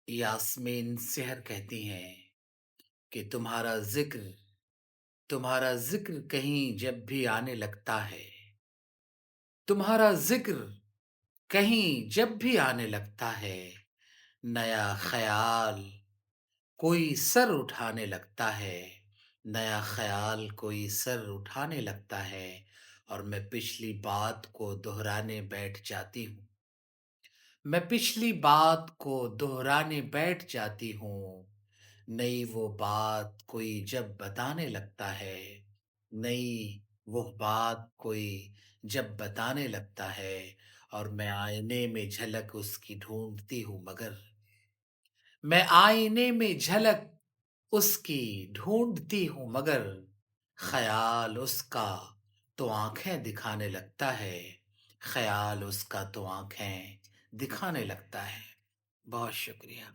यास्मीन सेहर कहती हैं कि तुम्हारा ज़िक्र कहीं जब भी आने लगता है, तुम्हारा ज़िक्र कहीं जब भी आने लगता है, नया ख़याल कोई सर उठाने लगता है, नया ख़याल कोई सर उठाने लगता है और मैं पिछली बात को दोहराने बैठ जाती हूँ। मैं पिछली बात को दोहराने बैठ जाती हूँ। नई वो बात कोई जब बताने लगता है, नई वो बात कोई जब बताने लगता है और मैं आईने में झलक उसकी ढूँढती हूँ मगर ख़याल उसका तो आँखें दिखाने लगता है, ख़याल उसका तो आँखें दिखाने लगता है। बहुत शुक्रिया।